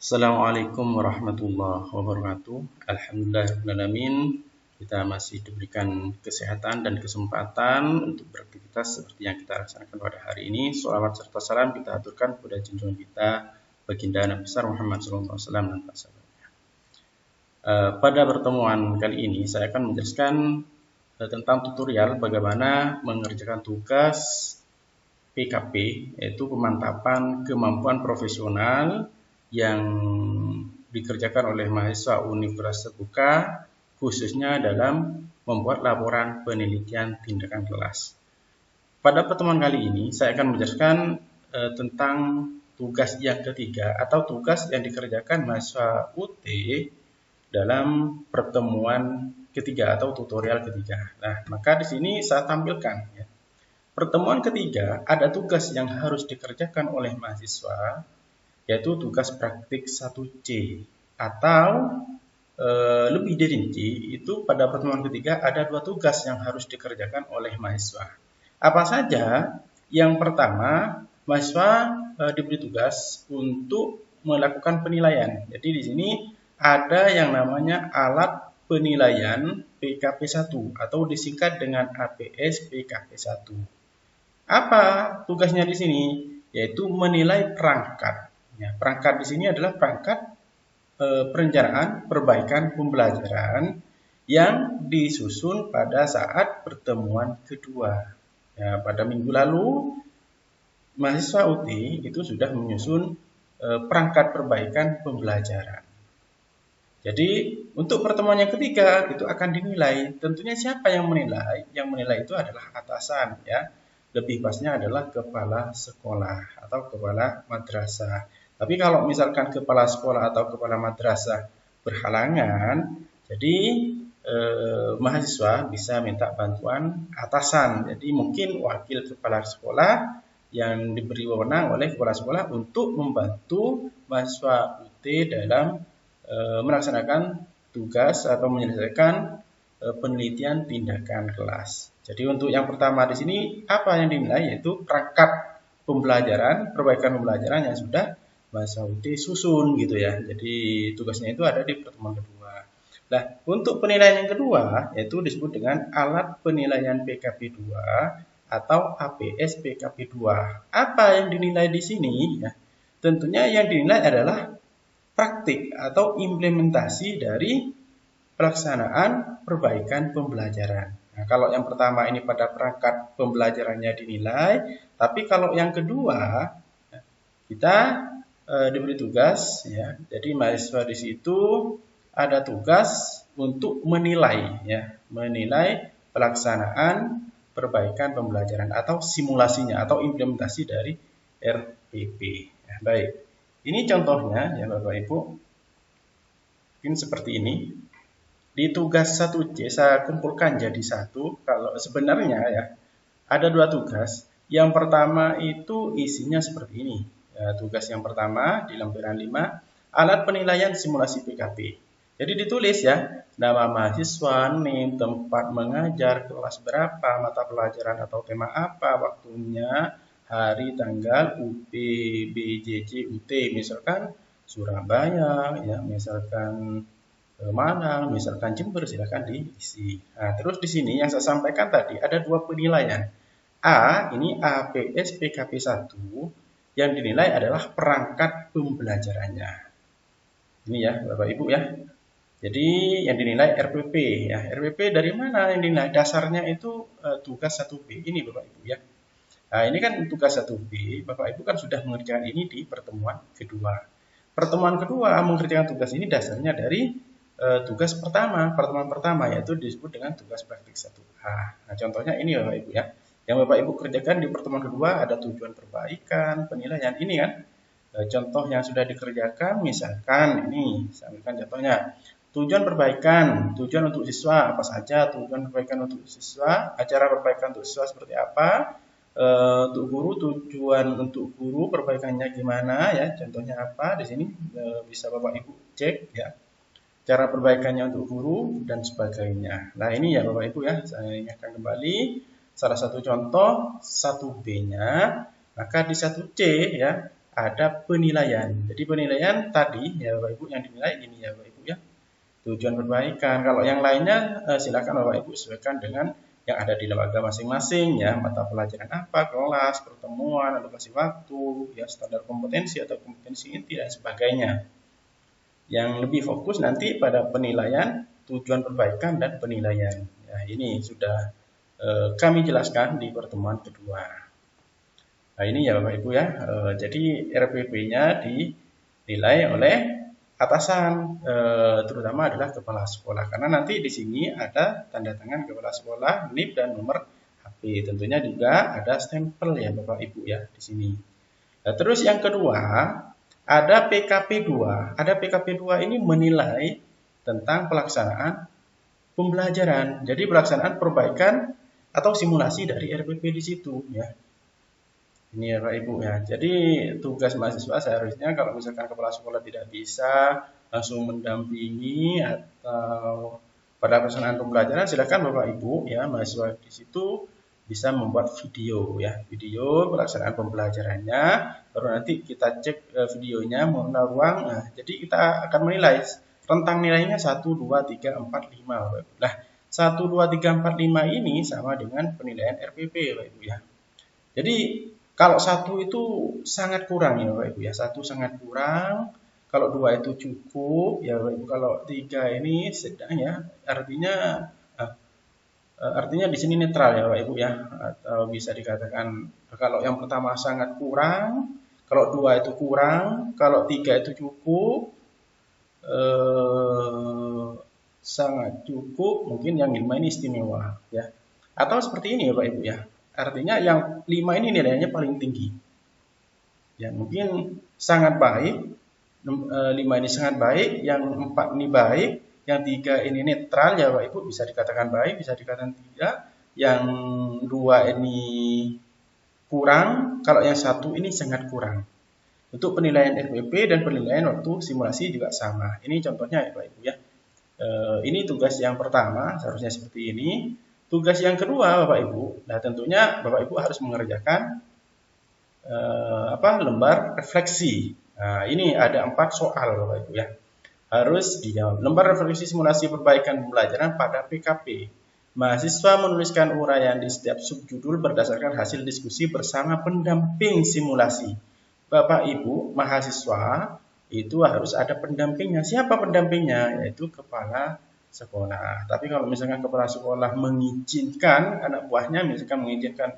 Assalamualaikum warahmatullahi wabarakatuh. Alhamdulillahirrahmanirrahim. Kita masih diberikan kesehatan dan kesempatan untuk beraktivitas seperti yang kita laksanakan pada hari ini. Shalawat serta salam kita aturkan kepada junjungan kita baginda Nabi besar Muhammad SAW dan para sahabatnya. Pada pertemuan kali ini saya akan menjelaskan tentang tutorial bagaimana mengerjakan tugas PKP, yaitu pemantapan kemampuan profesional yang dikerjakan oleh mahasiswa Universitas Terbuka, khususnya dalam membuat laporan penelitian tindakan kelas. Pada pertemuan kali ini, saya akan menjelaskan tentang tugas yang ketiga atau tugas yang dikerjakan mahasiswa UT dalam pertemuan ketiga atau tutorial ketiga. Nah, maka di sini saya tampilkan ya. Pertemuan ketiga ada tugas yang harus dikerjakan oleh mahasiswa, yaitu tugas praktik 1C atau lebih dirinci itu pada pertemuan ketiga ada dua tugas yang harus dikerjakan oleh mahasiswa. Apa saja? Yang pertama, mahasiswa diberi tugas untuk melakukan penilaian. Jadi di sini ada yang namanya alat penilaian PKP1 atau disingkat dengan APS PKP1. Apa tugasnya di sini? Yaitu menilai perangkat. Ya, perangkat di sini adalah perangkat perencanaan perbaikan pembelajaran yang disusun pada saat pertemuan kedua. Ya, pada minggu lalu mahasiswa UT itu sudah menyusun perangkat perbaikan pembelajaran. Jadi untuk pertemuan yang ketiga itu akan dinilai. Tentunya siapa yang menilai? Yang menilai itu adalah atasan, ya. Lebih pasnya adalah kepala sekolah atau kepala madrasah. Tapi kalau misalkan kepala sekolah atau kepala madrasah berhalangan, jadi mahasiswa bisa minta bantuan atasan. Jadi mungkin wakil kepala sekolah yang diberi wewenang oleh kepala sekolah untuk membantu mahasiswa UT dalam melaksanakan tugas atau menyelesaikan penelitian tindakan kelas. Jadi untuk yang pertama di sini apa yang dinilai yaitu perangkat pembelajaran, perbaikan pembelajaran yang sudah mahasiswa UT susun gitu ya. Jadi tugasnya itu ada di pertemuan kedua. Nah, untuk penilaian yang kedua yaitu disebut dengan alat penilaian PKP2 atau APS PKP2. Apa yang dinilai di sini ya? Tentunya yang dinilai adalah praktik atau implementasi dari pelaksanaan perbaikan pembelajaran. Nah, kalau yang pertama ini pada perangkat pembelajarannya dinilai, tapi kalau yang kedua kita diberi tugas ya. Jadi mahasiswa di situ ada tugas untuk menilai ya, menilai pelaksanaan perbaikan pembelajaran atau simulasinya atau implementasi dari RPP. Ya, baik. Ini contohnya ya Bapak Ibu. Mungkin seperti ini. Di tugas 1C saya kumpulkan jadi satu. Kalau sebenarnya ya ada dua tugas. Yang pertama itu isinya seperti ini. Ya, tugas yang pertama di lembaran 5, alat penilaian simulasi PKP. Jadi ditulis ya, nama mahasiswa, NIM, tempat mengajar, kelas berapa, mata pelajaran atau tema apa, waktunya, hari, tanggal, UP, BJJ, UT, misalkan Surabaya, ya, misalkan Malang, misalkan Jember, silakan diisi. Nah, terus di sini yang saya sampaikan tadi ada dua penilaian. A, ini APS PKP1 yang dinilai adalah perangkat pembelajarannya. Ini ya, Bapak Ibu ya. Jadi yang dinilai RPP ya. RPP dari mana yang dinilai? Dasarnya itu tugas 1B ini Bapak Ibu ya. Nah, ini kan tugas 1B, Bapak Ibu kan sudah mengerjakan ini di pertemuan kedua. Pertemuan kedua mengerjakan tugas ini dasarnya dari tugas pertama, pertemuan pertama yaitu disebut dengan tugas praktik 1A. Nah, contohnya ini Bapak Ibu ya. Yang Bapak Ibu kerjakan di pertemuan kedua ada tujuan perbaikan, penilaian ini kan. Contoh yang sudah dikerjakan misalkan ini, saya ambilkan contohnya. Tujuan perbaikan, tujuan untuk siswa apa saja, tujuan perbaikan untuk siswa, acara perbaikan untuk siswa seperti apa, untuk guru, tujuan untuk guru perbaikannya gimana ya, contohnya apa di sini bisa Bapak Ibu cek ya, cara perbaikannya untuk guru dan sebagainya. Nah ini ya Bapak Ibu ya, saya ingatkan kembali salah satu contoh 1B-nya, maka di 1C ya ada penilaian. Jadi penilaian tadi ya Bapak Ibu yang dinilai ini ya Bapak Ibu ya. Tujuan perbaikan. Kalau yang lainnya silakan Bapak Ibu sesuaikan dengan yang ada di lembaga masing-masing ya, mata pelajaran apa, kelas, pertemuan, alokasi waktu, ya standar kompetensi atau kompetensi inti dan sebagainya. Yang lebih fokus nanti pada penilaian, tujuan perbaikan dan penilaian. Ya, ini sudah kami jelaskan di pertemuan kedua. Nah, ini ya Bapak Ibu ya. Jadi RPP-nya dinilai oleh atasan, terutama adalah kepala sekolah, karena nanti di sini ada tanda tangan kepala sekolah, NIP dan nomor HP. Tentunya juga ada stempel ya Bapak Ibu ya di sini. Nah, terus yang kedua ada PKP 2. Ada PKP 2 ini menilai tentang pelaksanaan pembelajaran. Jadi pelaksanaan perbaikan atau simulasi dari RPP di situ ya. Ini ya Pak Ibu ya. Jadi tugas mahasiswa seharusnya kalau misalkan kepala sekolah tidak bisa langsung mendampingi atau pada pelaksanaan pembelajaran, silakan Bapak Ibu ya mahasiswa di situ bisa membuat video ya, video pelaksanaan pembelajarannya, baru nanti kita cek videonya mana ruang. Nah, jadi kita akan menilai rentang nilainya 1, 2, 3, 4, 5 Bapak Ibu. Nah, 1, 2, 3, 4, 5 ini sama dengan penilaian RPP Bapak Ibu ya. Jadi kalau 1 itu sangat kurang ya Bapak Ibu ya, 1 sangat kurang. Kalau 2 itu cukup ya Bapak Ibu. Kalau 3 ini sedang ya, artinya di sini netral ya Bapak Ibu ya. Atau bisa dikatakan kalau yang pertama sangat kurang, kalau 2 itu kurang, kalau 3 itu cukup, sangat cukup, mungkin yang 5 ini istimewa ya. Atau seperti ini ya Bapak Ibu ya. Artinya yang 5 ini nilainya paling tinggi. Ya, mungkin sangat baik, 5 ini sangat baik, yang 4 ini baik, yang 3 ini netral ya Bapak Ibu, bisa dikatakan baik, bisa dikatakan tidak. Yang 2 ini kurang, kalau yang 1 ini sangat kurang. Untuk penilaian RPP dan penilaian waktu simulasi juga sama. Ini contohnya ya Bapak Ibu ya. Ini tugas yang pertama, seharusnya seperti ini. Tugas yang kedua Bapak Ibu, nah tentunya Bapak Ibu harus mengerjakan lembar refleksi. Nah, ini ada 4 soal Bapak Ibu ya. Harus dijawab. Lembar refleksi simulasi perbaikan pembelajaran pada PKP. Mahasiswa menuliskan uraian di setiap subjudul berdasarkan hasil diskusi bersama pendamping simulasi. Bapak Ibu mahasiswa itu harus ada pendampingnya. Siapa pendampingnya? Yaitu kepala sekolah. Tapi kalau misalkan kepala sekolah mengizinkan anak buahnya, misalkan mengizinkan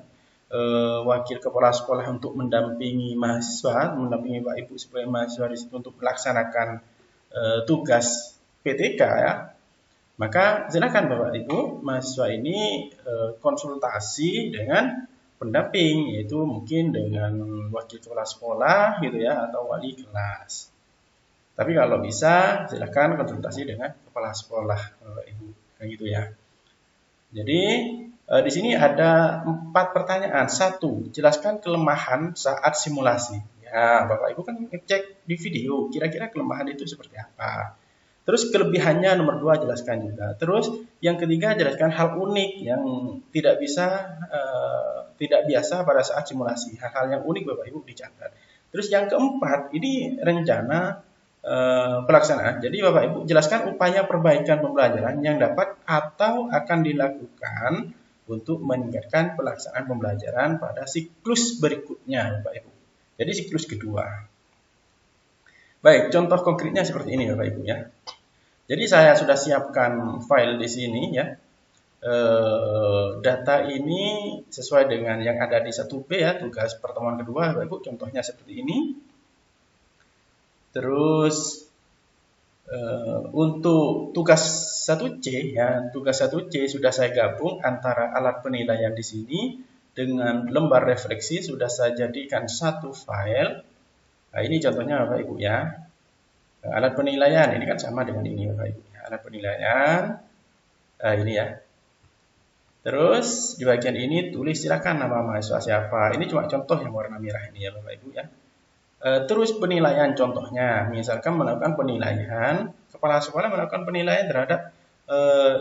wakil kepala sekolah untuk mendampingi mahasiswa, mendampingi Pak Ibu sebagai mahasiswa di situ untuk melaksanakan tugas PTK ya, maka silakan Bapak Ibu mahasiswa ini konsultasi dengan pendamping, yaitu mungkin dengan wakil kepala sekolah gitu ya, atau wali kelas. Tapi kalau bisa silakan konsultasi dengan kepala sekolah Bapak Ibu, kayak gitu ya. Jadi di sini ada 4 pertanyaan. 1, jelaskan kelemahan saat simulasi. Ya, Bapak Ibu kan ngecek di video, kira-kira kelemahan itu seperti apa. Terus kelebihannya nomor 2 jelaskan juga. Terus yang ketiga jelaskan hal unik yang tidak biasa pada saat simulasi. Hal-hal yang unik Bapak Ibu dicatat. Terus yang keempat ini rencana pelaksanaan. Jadi Bapak Ibu jelaskan upaya perbaikan pembelajaran yang dapat atau akan dilakukan untuk meningkatkan pelaksanaan pembelajaran pada siklus berikutnya Bapak Ibu. Jadi siklus kedua. Baik, contoh konkretnya seperti ini Bapak Ibu ya. Jadi saya sudah siapkan file di sini ya. Data ini sesuai dengan yang ada di 1B ya, tugas pertemuan kedua Bapak Ibu, contohnya seperti ini. Terus untuk tugas 1C ya, tugas 1C sudah saya gabung antara alat penilaian di sini dengan lembar refleksi, sudah saya jadikan satu file. Nah, ini contohnya Bapak Ibu ya. Alat penilaian ini kan sama dengan ini Bapak Ibu. Alat penilaian ini ya. Terus di bagian ini tulis silakan nama mahasiswa siapa. Ini cuma contoh yang warna merah ini ya Bapak Ibu ya. Terus penilaian contohnya, misalkan melakukan penilaian, kepala sekolah melakukan penilaian terhadap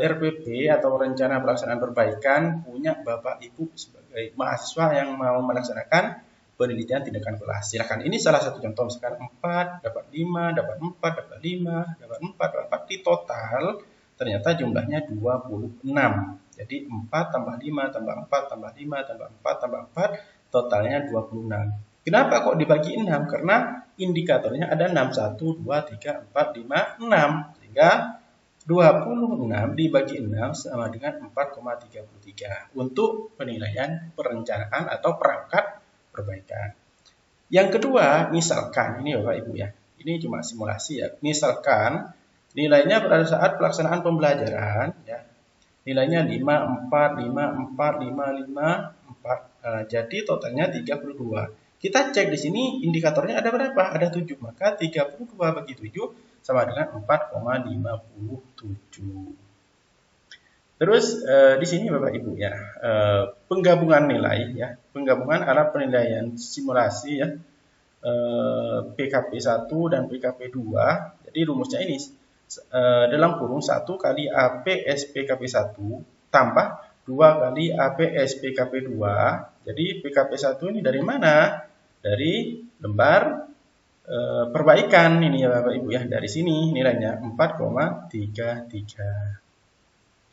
RPP atau rencana pelaksanaan perbaikan punya Bapak Ibu sebagai mahasiswa yang mau melaksanakan penelitian tindakan kelas. Silakan, ini salah satu contoh, misalkan 4 dapat 5, dapat 4, dapat 5, dapat 4, dapat 4, di total ternyata jumlahnya 26. Jadi 4 tambah 5 tambah 4 tambah 5 tambah 4 tambah 4 totalnya 26. Kenapa kok dibagi 6? Karena indikatornya ada 6, 1, 2, 3, 4, 5, 6. Sehingga 26 dibagi 6 sama dengan 4,33 untuk penilaian perencanaan atau perangkat perbaikan. Yang kedua, misalkan, ini Bapak Ibu ya, ini cuma simulasi ya, misalkan nilainya pada saat pelaksanaan pembelajaran ya, nilainya 5, 4, 5, 4, 5, 5, 4, jadi totalnya 32. Kita cek di sini indikatornya ada berapa? Ada 7, maka 32 bagi 7 sama dengan 4,57. Terus di sini Bapak Ibu ya, penggabungan nilai ya, penggabungan alat penilaian simulasi ya, PKP 1 dan PKP 2. Jadi rumusnya ini dalam kurung 1 kali APS PKP 1 tambah 2 kali APS PKP 2. Jadi PKP 1 ini dari mana? Dari lembar perbaikan ini ya Bapak Ibu ya, dari sini nilainya 4,33.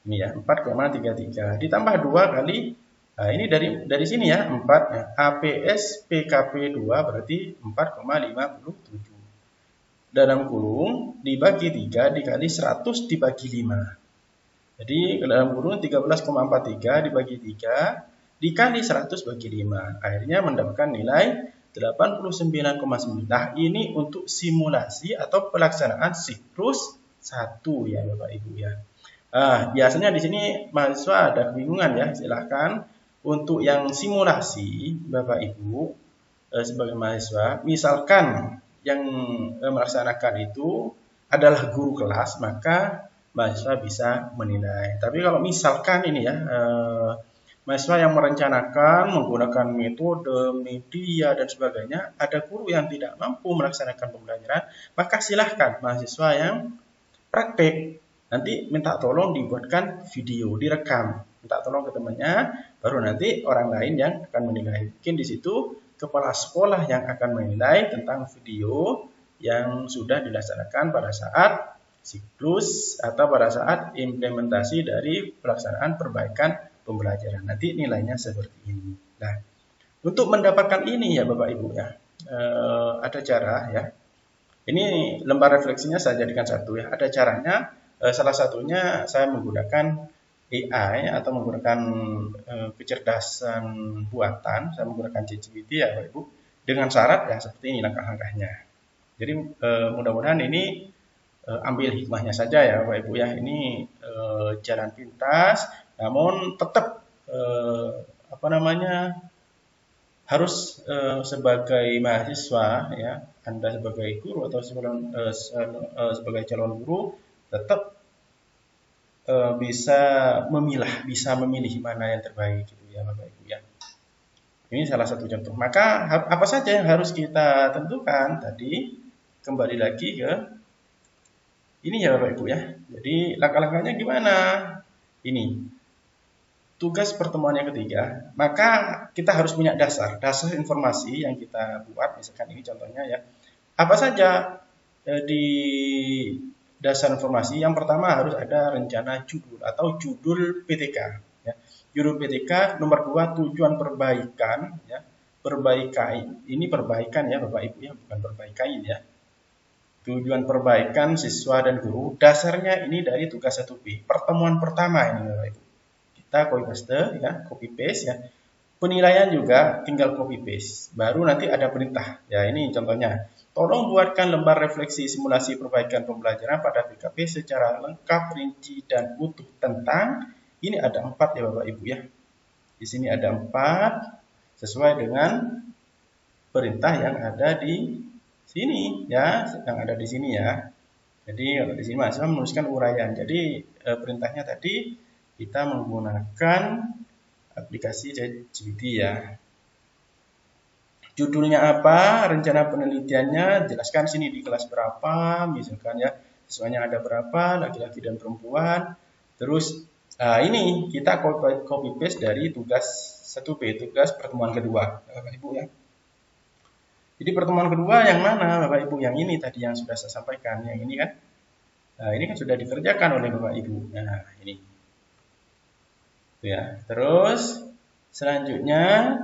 Ini ya, 4,33 ditambah 2 kali, nah ini dari sini ya, 4 ya, APS PKP 2 berarti 4,57 dalam kurung dibagi 3 dikali 100 dibagi 5. Jadi dalam kurung 13,43 dibagi 3 dikali 100 bagi 5, akhirnya mendapatkan nilai 89,9. Nah, ini untuk simulasi atau pelaksanaan siklus 1 ya Bapak Ibu ya. Biasanya di sini mahasiswa ada kebingungan ya, silahkan untuk yang simulasi Bapak Ibu sebagai mahasiswa, misalkan yang melaksanakan itu adalah guru kelas, maka mahasiswa bisa menilai. Tapi kalau misalkan ini ya, mahasiswa yang merencanakan menggunakan metode, media, dan sebagainya, ada guru yang tidak mampu melaksanakan pembelajaran, maka silahkan mahasiswa yang praktek, nanti minta tolong dibuatkan video, direkam, minta tolong ke temannya, baru nanti orang lain yang akan menilai. Mungkin di situ kepala sekolah yang akan menilai tentang video yang sudah dilaksanakan pada saat siklus atau pada saat implementasi dari pelaksanaan perbaikan pembelajaran. Nanti nilainya seperti ini. Nah, untuk mendapatkan ini ya Bapak Ibu ya, ada cara ya. Ini lembar refleksinya saya jadikan satu ya. Ada caranya, salah satunya saya menggunakan AI atau menggunakan kecerdasan buatan. Saya menggunakan ChatGPT ya Bapak Ibu, dengan syarat ya seperti ini langkah-langkahnya. Jadi mudah-mudahan ini ambil hikmahnya saja ya Bapak Ibu ya. Ini jalan pintas, namun tetap harus sebagai mahasiswa ya, Anda sebagai guru atau sebagai calon guru tetap bisa memilih mana yang terbaik gitu ya Bapak Ibu ya. Ini salah satu contoh. Maka apa saja yang harus kita tentukan tadi, kembali lagi ke ini ya Bapak Ibu ya. Jadi langkah-langkahnya gimana? Ini tugas pertemuan yang ketiga, maka kita harus punya dasar informasi yang kita buat. Misalkan ini contohnya ya, apa saja di dasar informasi. Yang pertama harus ada rencana judul atau judul PTK ya. Judul PTK. Nomor 2 tujuan perbaikan ya. Perbaikan ini perbaikan ya Bapak Ibu ya, bukan perbaikan ya. Tujuan perbaikan siswa dan guru, dasarnya ini dari tugas 1B, pertemuan pertama ini Bapak Ibu. Kita copy paste ya, copy paste ya. Penilaian juga tinggal copy paste. Baru nanti ada perintah. Ya, ini contohnya. Tolong buatkan lembar refleksi simulasi perbaikan pembelajaran pada PKP secara lengkap, rinci, dan utuh tentang, ini ada 4 ya Bapak Ibu ya. Di sini ada 4 sesuai dengan perintah yang ada di sini ya, yang ada di sini ya. Jadi kalau di sini mahasiswa menuliskan uraian. Jadi perintahnya tadi kita menggunakan aplikasi ChatGPT ya. Judulnya apa, rencana penelitiannya, jelaskan sini di kelas berapa, misalkan ya, siswanya ada berapa, laki-laki dan perempuan. Terus ini kita copy paste dari tugas 1B, tugas pertemuan kedua, Bapak Ibu ya. Jadi pertemuan kedua yang mana Bapak Ibu? Yang ini tadi yang sudah saya sampaikan, yang ini kan. Nah, ini kan sudah dikerjakan oleh Bapak Ibu. Nah, ini. Ya. Terus selanjutnya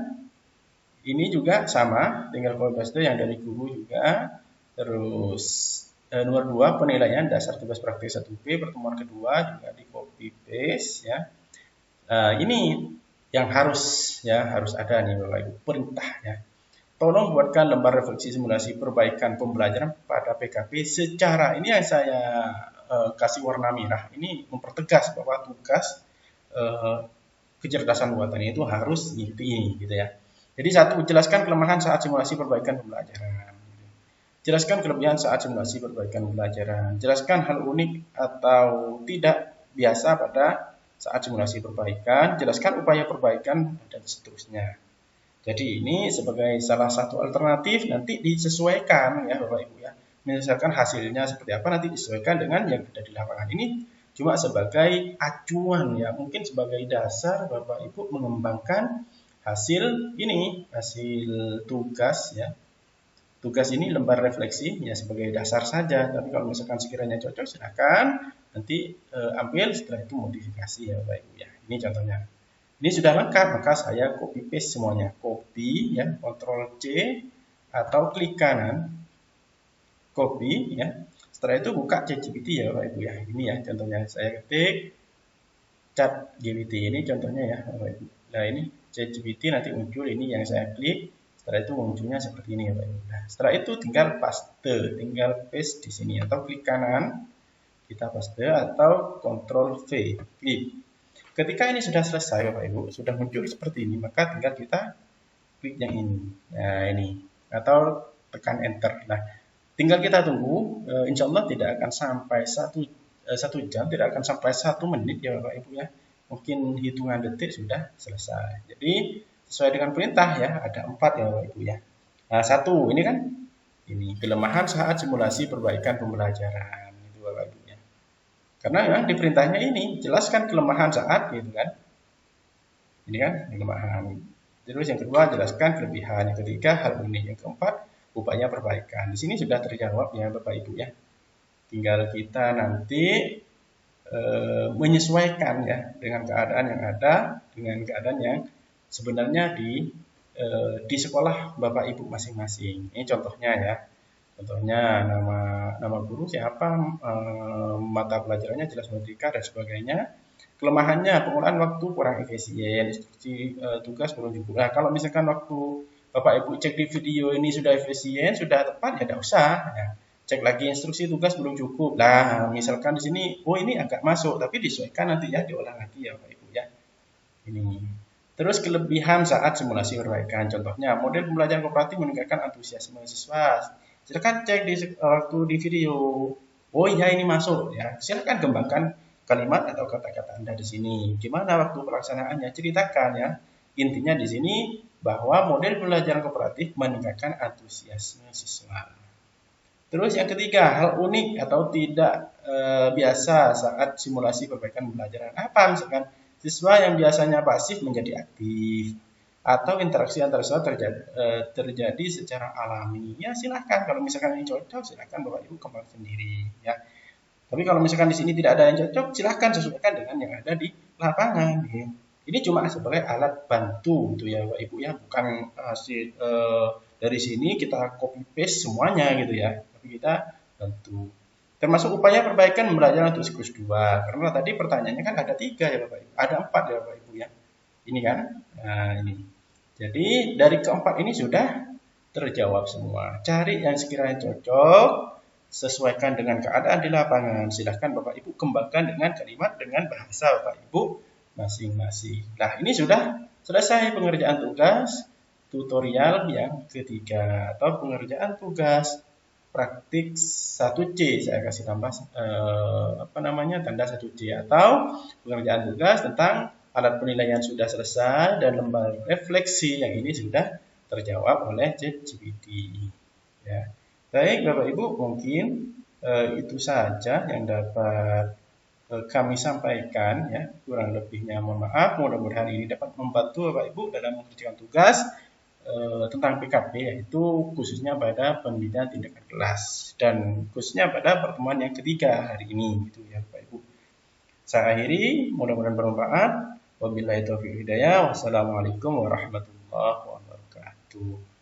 ini juga sama, tinggal copy paste yang dari guru juga. Terus nomor 2 penilaian dasar tugas praktik 1B pertemuan kedua juga di copy paste ya. Ini yang harus ada nih Bapak Ibu, perintah ya. Tolong buatkan lembar refleksi simulasi perbaikan pembelajaran pada PKP secara, ini yang saya kasih warna merah, ini mempertegas bahwa tugas kecerdasan buatan itu harus ini gitu ya. Jadi satu, jelaskan kelemahan saat simulasi perbaikan pembelajaran. Jelaskan kelebihan saat simulasi perbaikan pembelajaran. Jelaskan hal unik atau tidak biasa pada saat simulasi perbaikan. Jelaskan upaya perbaikan dan seterusnya. Jadi ini sebagai salah satu alternatif nanti disesuaikan ya Bapak Ibu ya. Misalkan hasilnya seperti apa nanti disesuaikan dengan yang ada di lapangan. Ini cuma sebagai acuan ya, mungkin sebagai dasar Bapak Ibu mengembangkan hasil ini, hasil tugas ya. Tugas ini lembar refleksi ya sebagai dasar saja, tapi kalau misalkan sekiranya cocok silakan nanti ambil, setelah itu modifikasi ya Bapak Ibu ya. Ini contohnya. Ini sudah lengkap, maka saya copy paste semuanya. Copy ya, Ctrl C atau klik kanan. Copy ya. Setelah itu buka ChatGPT ya Bapak Ibu ya. Ini ya contohnya, saya ketik ChatGPT, ini contohnya ya Bapak Ibu. Nah, ini ChatGPT nanti muncul, ini yang saya klik. Setelah itu munculnya seperti ini ya Bapak Ibu. Nah, setelah itu tinggal paste, tinggal paste di sini atau klik kanan kita paste atau Ctrl V, klik. Ketika ini sudah selesai Bapak Ibu, sudah muncul seperti ini, maka tinggal kita klik yang ini. Nah, ini atau tekan enter. Nah, tinggal kita tunggu, insya Allah tidak akan sampai satu jam, tidak akan sampai 1 menit ya Bapak Ibu ya. Mungkin hitungan detik sudah selesai. Jadi sesuai dengan perintah ya, ada 4 ya Bapak Ibu ya. Nah, 1 ini kan ini kelemahan saat simulasi perbaikan pembelajaran itu Bapak Ibu ya. Karena memang di perintahnya ini jelaskan kelemahan saat gitu kan. Ini kan kelemahan. Terus yang kedua jelaskan kelebihan, yang ketiga hal unik, yang keempat upaya perbaikan. Di sini sudah terjawab ya Bapak Ibu ya. Tinggal kita nanti menyesuaikan ya dengan keadaan yang ada, dengan keadaan yang sebenarnya di sekolah Bapak Ibu masing-masing. Ini contohnya ya. Contohnya nama guru siapa, mata pelajarannya jelas matematika dan sebagainya. Kelemahannya penggunaan waktu kurang efisien, instruksi tugas belum cukup. Nah, kalau misalkan waktu Bapak Ibu cek di video ini sudah efisien, sudah tepat ya tidak usah. Ya. Cek lagi instruksi tugas belum cukup. Nah, misalkan di sini, oh ini agak masuk, tapi disesuaikan nanti ya, diolah lagi ya Bapak Ibu ya. Ini. Terus kelebihan saat simulasi perbaikan. Contohnya, model pembelajaran kooperatif meningkatkan antusiasme siswa. Silakan cek waktu di video. Oh iya ini masuk ya. Silakan kembangkan kalimat atau kata-kata Anda di sini. Gimana waktu pelaksanaannya? Ceritakan ya. Intinya di sini bahwa model pembelajaran kooperatif meningkatkan antusiasme siswa. Terus yang ketiga, hal unik atau tidak biasa saat simulasi perbaikan pembelajaran. Apa misalkan siswa yang biasanya pasif menjadi aktif, atau interaksi antar siswa terjadi secara alami. Ya silahkan, kalau misalkan ini cocok silahkan Bapak Ibu kembang sendiri ya. Tapi kalau misalkan di sini tidak ada yang cocok, silahkan sesuaikan dengan yang ada di lapangan. Ya. Ini cuma sebagai alat bantu gitu ya Bapak Ibu ya, bukan hasil dari sini kita copy paste semuanya gitu ya. Tapi kita bantu. Termasuk upaya perbaikan pembelajaran untuk siklus 2. Karena tadi pertanyaannya kan ada 3 ya Bapak Ibu. Ada 4 ya Bapak Ibu ya. Ini kan. Nah, ini. Jadi dari keempat ini sudah terjawab semua. Cari yang sekiranya cocok, sesuaikan dengan keadaan di lapangan. Silahkan Bapak Ibu kembangkan dengan kalimat dengan bahasa Bapak Ibu masing-masing. Nah, ini sudah selesai pengerjaan tugas tutorial yang ketiga atau pengerjaan tugas praktik 1C. Saya kasih tambah tanda 1C atau pengerjaan tugas tentang alat penilaian sudah selesai dan lembar refleksi yang ini sudah terjawab oleh ChatGPT. Ya. Baik Bapak Ibu, mungkin itu saja yang dapat kami sampaikan ya. Kurang lebihnya mohon maaf. Mudah-mudahan ini dapat membantu Bapak Ibu dalam mengerjakan tugas tentang PKP, yaitu khususnya pada pembinaan tindakan kelas dan khususnya pada pertemuan yang ketiga hari ini gitu ya Bapak Ibu. Saya akhiri, mudah-mudahan bermanfaat. Wabillahi taufiq hidayah. Wassalamualaikum warahmatullahi wabarakatuh.